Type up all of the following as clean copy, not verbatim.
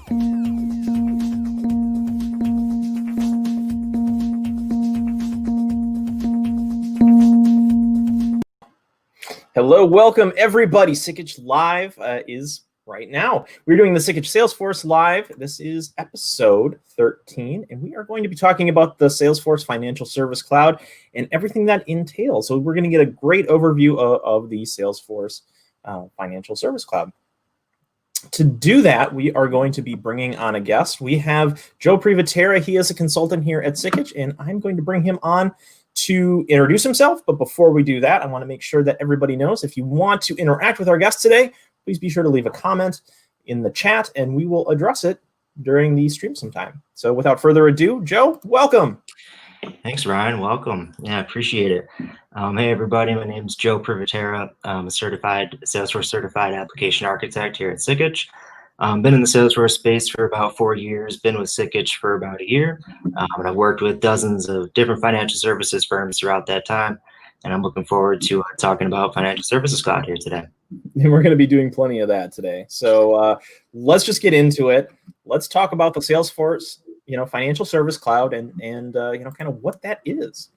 Hello, welcome everybody. Sikich Live is right now. We're doing the Sikich Salesforce Live. This is episode 13, and we are going to be talking about the Salesforce Financial Service Cloud and everything that entails. So we're going to get a great overview of the Salesforce Financial Service Cloud. To do that, we are going to be bringing on a guest. We have Joe Privatera. He is a consultant here at Sikich, and I'm going to bring him on to introduce himself. But before we do that, I want to make sure that everybody knows if you want to interact with our guest today, please be sure to leave a comment in the chat and we will address it during the stream sometime. So without further ado, Joe, welcome. Thanks, Ryan. Welcome. Yeah, appreciate it. Hey, everybody. My name is Joe Privatera. I'm a certified Salesforce certified application architect here at Sikich. Been in the Salesforce space for about 4 years, been with Sikich for about a year, and I've worked with dozens of different financial services firms throughout that time, and I'm looking forward to talking about Financial Services Cloud here today. And we're going to be doing plenty of that today. So let's just get into it. Let's talk about the Salesforce, Financial Service Cloud and kind of what that is.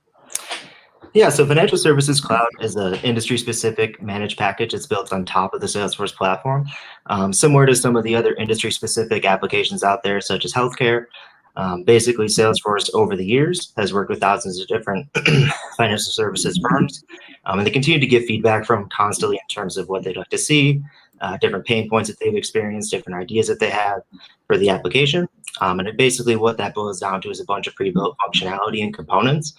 Yeah, so Financial Services Cloud is an industry-specific managed package that's built on top of the Salesforce platform, similar to some of the other industry-specific applications out there, such as healthcare. Basically, Salesforce over the years has worked with thousands of different financial services firms, and they continue to give feedback from constantly in terms of what they'd like to see, different pain points that they've experienced, different ideas that they have for the application. And basically what that boils down to is a bunch of pre-built functionality and components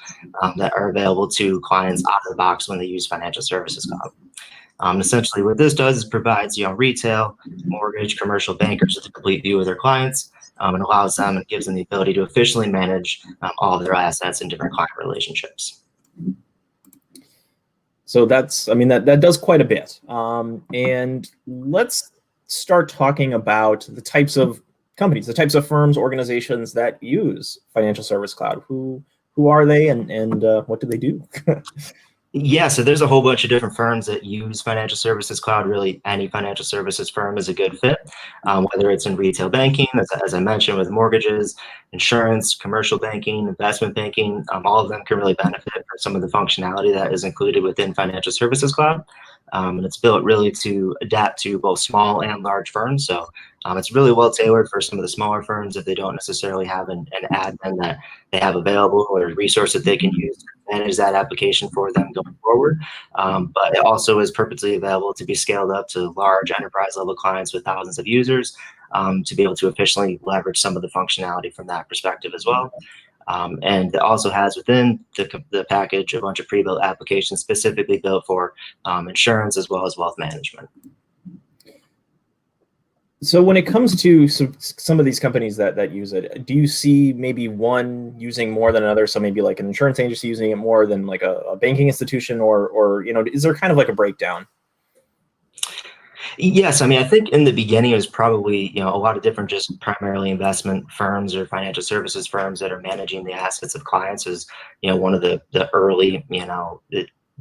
that are available to clients out of the box when they use Financial Services Cloud. Essentially what this does is provides retail, mortgage, commercial bankers with a complete view of their clients, and allows them and gives them the ability to efficiently manage all of their assets and different client relationships. So that does quite a bit. And let's start talking about the types of companies, the types of firms, organizations that use Financial Service Cloud. Who are they and what do they do? Yeah, so there's a whole bunch of different firms that use Financial Services Cloud. Really, any financial services firm is a good fit, whether it's in retail banking, as I mentioned, with mortgages, insurance, commercial banking, investment banking. All of them can really benefit from some of the functionality that is included within Financial Services Cloud. And it's built really to adapt to both small and large firms. So it's really well tailored for some of the smaller firms if they don't necessarily have an admin that they have available or a resource that they can use to manage that application for them going forward. But it also is perfectly available to be scaled up to large enterprise level clients with thousands of users to be able to efficiently leverage some of the functionality from that perspective as well. And it also has within the package a bunch of pre-built applications specifically built for insurance as well as wealth management. So when it comes to some of these companies that use it, do you see maybe one using more than another? So maybe like an insurance agency using it more than like a banking institution, or is there kind of like a breakdown? Yes, I think in the beginning it was probably a lot of different just primarily investment firms or financial services firms that are managing the assets of clients is one of the early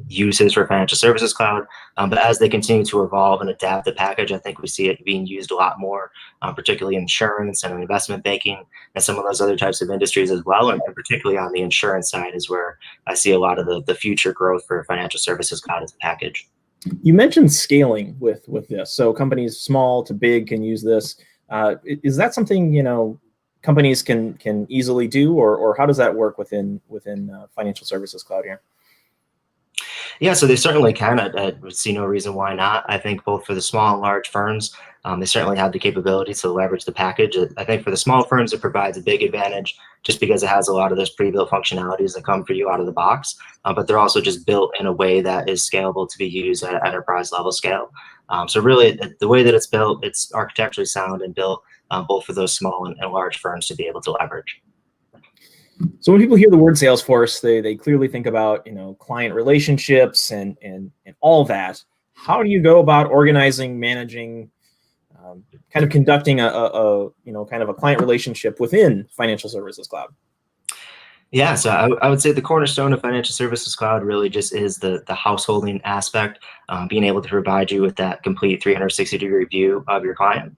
uses for Financial Services Cloud. But as they continue to evolve and adapt the package, I think we see it being used a lot more, particularly in insurance and investment banking and some of those other types of industries as well. And particularly on the insurance side is where I see a lot of the future growth for Financial Services Cloud as a package. You mentioned scaling with this, so companies small to big can use this. Is that something companies can easily do, or how does that work within Financial Services Cloud here? Yeah, so they certainly can. I see no reason why not. I think both for the small and large firms, they certainly have the capability to leverage the package. I think for the small firms, it provides a big advantage just because it has a lot of those pre-built functionalities that come for you out of the box. But they're also just built in a way that is scalable to be used at enterprise level scale. So really, the way that it's built, it's architecturally sound and built both for those small and large firms to be able to leverage. So when people hear the word Salesforce, they clearly think about client relationships and all that. How do you go about organizing, managing, kind of conducting a kind of a client relationship within Financial Services Cloud? Yeah, so I would say the cornerstone of Financial Services Cloud really just is the householding aspect, being able to provide you with that complete 360-degree view of your client.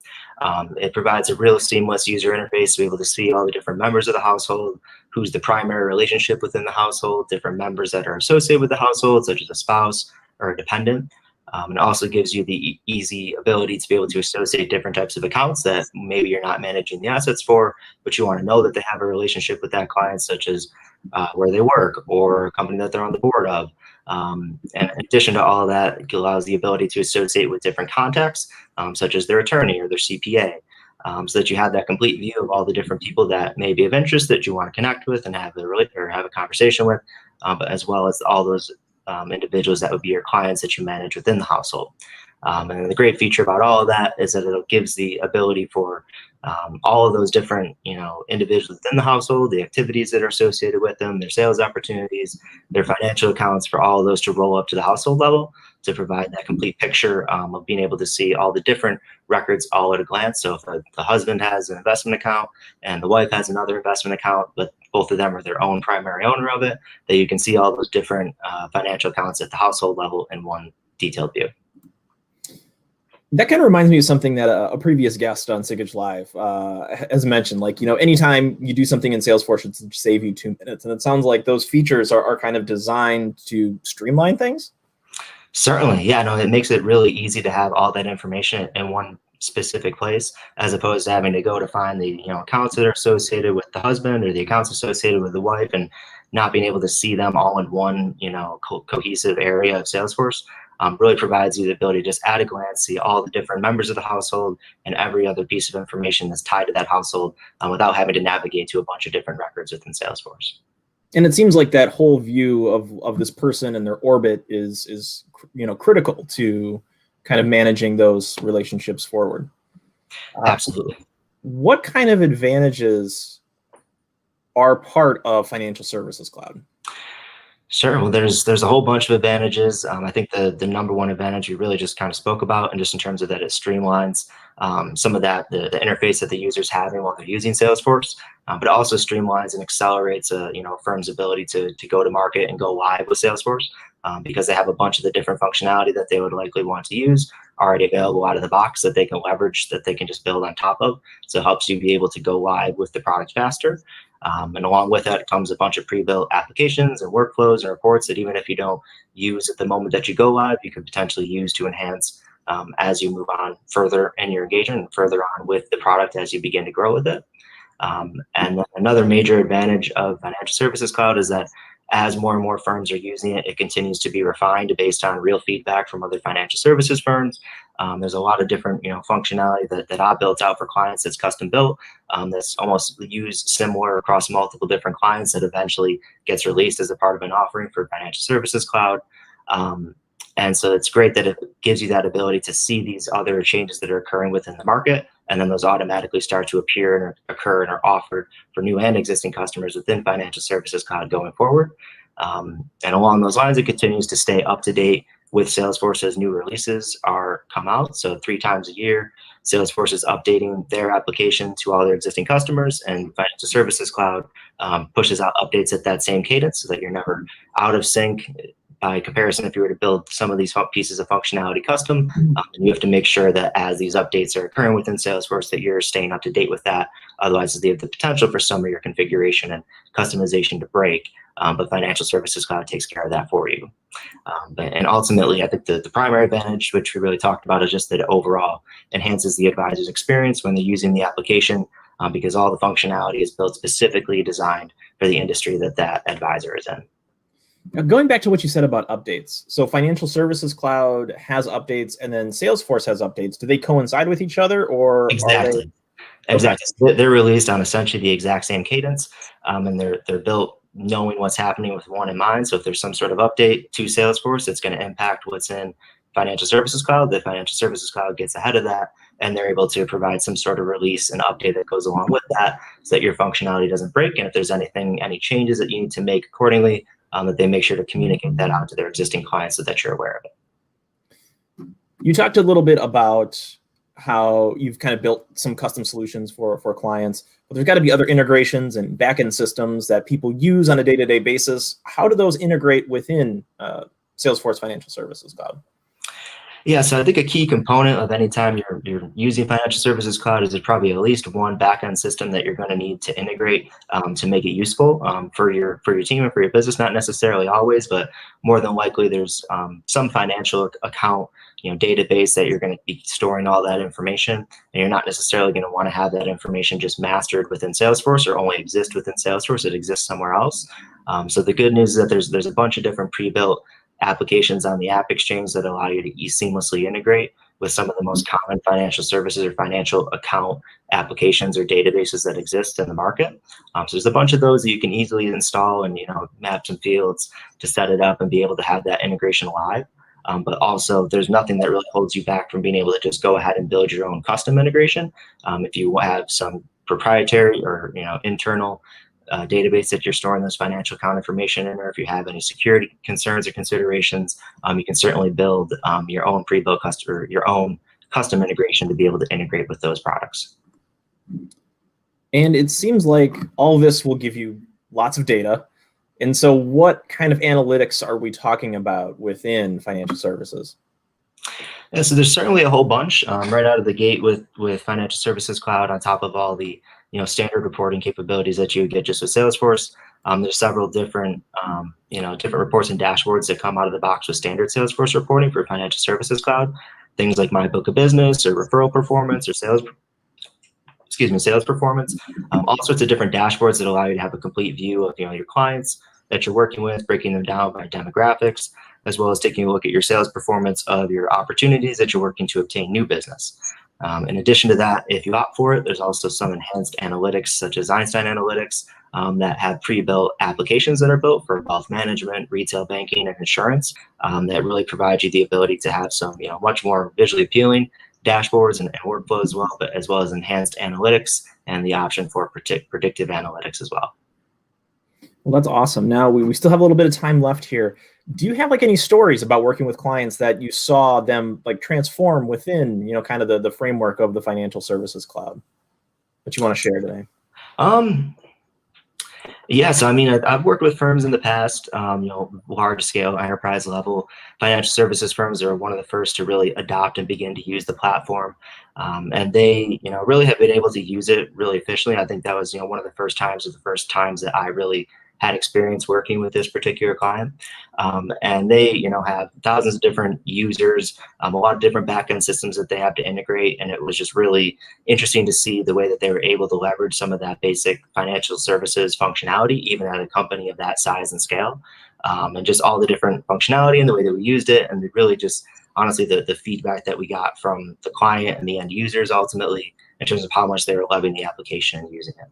It provides a real seamless user interface to be able to see all the different members of the household, who's the primary relationship within the household, different members that are associated with the household, such as a spouse or a dependent. And also gives you the easy ability to be able to associate different types of accounts that maybe you're not managing the assets for, but you want to know that they have a relationship with that client, such as where they work or a company that they're on the board of. And in addition to all of that, it allows the ability to associate with different contacts, such as their attorney or their CPA, so that you have that complete view of all the different people that may be of interest that you want to connect with and have a conversation with, but as well as all those individuals that would be your clients that you manage within the household. And the great feature about all of that is that it gives the ability for all of those different, individuals within the household, the activities that are associated with them, their sales opportunities, their financial accounts, for all of those to roll up to the household level to provide that complete picture of being able to see all the different records all at a glance. So if the husband has an investment account and the wife has another investment account, but both of them are their own primary owner of it, that you can see all those different financial accounts at the household level in one detailed view. That kind of reminds me of something that a previous guest on Sikich Live has mentioned. Like, anytime you do something in Salesforce, it's save you 2 minutes. And it sounds like those features are kind of designed to streamline things. Certainly. Yeah, no, it makes it really easy to have all that information in one specific place, as opposed to having to go to find the accounts that are associated with the husband or the accounts associated with the wife, and not being able to see them all in one cohesive area of Salesforce. Really provides you the ability to just at a glance see all the different members of the household and every other piece of information that's tied to that household, without having to navigate to a bunch of different records within Salesforce. And it seems like that whole view of this person and their orbit is critical to kind of managing those relationships forward. Absolutely. What kind of advantages are part of Financial Services Cloud? Sure. Well, there's a whole bunch of advantages. I think the number one advantage you really just kind of spoke about, and just in terms of that, it streamlines some of that the interface that the user's having while they're using Salesforce, but it also streamlines and accelerates a firm's ability to go to market and go live with Salesforce, because they have a bunch of the different functionality that they would likely want to use already available out of the box that they can leverage, that they can just build on top of. So it helps you be able to go live with the product faster. And along with that comes a bunch of pre-built applications and workflows and reports that even if you don't use at the moment that you go live, you could potentially use to enhance as you move on further in your engagement and further on with the product as you begin to grow with it. And then another major advantage of Financial Services Cloud is that as more and more firms are using it, it continues to be refined based on real feedback from other financial services firms. There's a lot of different, functionality that I built out for clients that's custom built, that's almost used similar across multiple different clients, that eventually gets released as a part of an offering for Financial Services Cloud. And so it's great that it gives you that ability to see these other changes that are occurring within the market, and then those automatically start to appear and occur and are offered for new and existing customers within Financial Services Cloud going forward. And along those lines, it continues to stay up to date with Salesforce as new releases come out. So 3 times a year, Salesforce is updating their application to all their existing customers, and Financial Services Cloud pushes out updates at that same cadence, so that you're never out of sync. By comparison, if you were to build some of these pieces of functionality custom, you have to make sure that as these updates are occurring within Salesforce, that you're staying up to date with that. Otherwise, they have the potential for some of your configuration and customization to break. But Financial Services Cloud takes care of that for you. And ultimately, I think the primary advantage, which we really talked about, is just that it overall enhances the advisor's experience when they're using the application, because all the functionality is built specifically designed for the industry that advisor is in. Now, going back to what you said about updates, so Financial Services Cloud has updates, and then Salesforce has updates. Do they coincide with each other, or exactly? Exactly. Okay. They're released on essentially the exact same cadence, and they're built knowing what's happening with one in mind. So if there's some sort of update to Salesforce that's going to impact what's in Financial Services Cloud, the Financial Services Cloud gets ahead of that, and they're able to provide some sort of release and update that goes along with that, so that your functionality doesn't break. And if there's any changes that you need to make accordingly, that they make sure to communicate that out to their existing clients so that you're aware of it. You talked a little bit about how you've kind of built some custom solutions for clients, but there's got to be other integrations and backend systems that people use on a day-to-day basis. How do those integrate within Salesforce Financial Services Cloud? Yeah, so I think a key component of any time you're using Financial Services Cloud is there's probably at least one backend system that you're going to need to integrate to make it useful for your team and for your business. Not necessarily always, but more than likely there's some financial account database that you're going to be storing all that information, and you're not necessarily going to want to have that information just mastered within Salesforce or only exist within Salesforce. It exists somewhere else. So the good news is that there's a bunch of different pre-built applications on the App Exchange that allow you to seamlessly integrate with some of the most common financial services or financial account applications or databases that exist in the market. So there's a bunch of those that you can easily install and map some fields to set it up and be able to have that integration live. But also there's nothing that really holds you back from being able to just go ahead and build your own custom integration. If you have some proprietary or internal database that you're storing this financial account information in, or if you have any security concerns or considerations, you can certainly build your own pre-built custom integration to be able to integrate with those products. And it seems like all this will give you lots of data. And so what kind of analytics are we talking about within financial services? Yeah, so there's certainly a whole bunch right out of the gate with Financial Services Cloud, on top of all the standard reporting capabilities that you would get just with Salesforce. There's several different different reports and dashboards that come out of the box with standard Salesforce reporting for Financial Services Cloud. Things like My Book of Business or referral performance or sales performance. All sorts of different dashboards that allow you to have a complete view of your clients that you're working with, breaking them down by demographics, as well as taking a look at your sales performance of your opportunities that you're working to obtain new business. In addition to that, if you opt for it, there's also some enhanced analytics such as Einstein Analytics that have pre-built applications that are built for wealth management, retail banking, and insurance that really provide you the ability to have some much more visually appealing dashboards and workflows as well, but as well as enhanced analytics and the option for predictive analytics as well. Well, that's awesome. Now we still have a little bit of time left here. Do you have any stories about working with clients that you saw them transform within, kind of the framework of the Financial Services Cloud that you want to share today? Yeah, so I mean, I've worked with firms in the past, large scale enterprise level financial services firms are one of the first to really adopt and begin to use the platform. And they, really have been able to use it really efficiently. I think that was, one of the first times that I really had experience working with this particular client. And they, have thousands of different users, a lot of different backend systems that they have to integrate. And it was just really interesting to see the way that they were able to leverage some of that basic financial services functionality, even at a company of that size and scale, and just all the different functionality and the way that we used it. And really just honestly, the feedback that we got from the client and the end users ultimately in terms of how much they were loving the application and using it.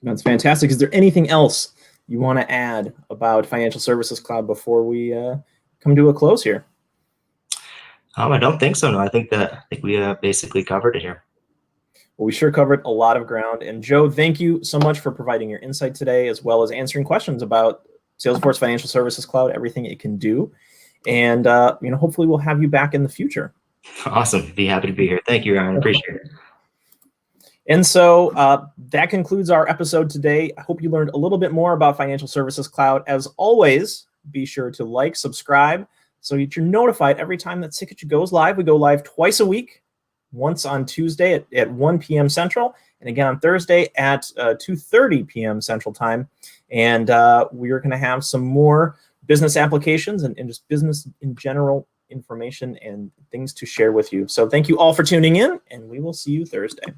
That's fantastic. Is there anything else you want to add about Financial Services Cloud before we come to a close here? I don't think so. No, I think we basically covered it here. Well, we sure covered a lot of ground. And Joe, thank you so much for providing your insight today, as well as answering questions about Salesforce Financial Services Cloud, everything it can do. And hopefully we'll have you back in the future. Awesome. Be happy to be here. Thank you, Ryan. Appreciate it. And so that concludes our episode today. I hope you learned a little bit more about Financial Services Cloud. As always, be sure to like, subscribe, so that you're notified every time that Sikich goes live. We go live twice a week, once on Tuesday at 1 p.m. Central, and again on Thursday at 2:30 p.m. Central Time. And we are going to have some more business applications and just business in general information and things to share with you. So thank you all for tuning in, and we will see you Thursday.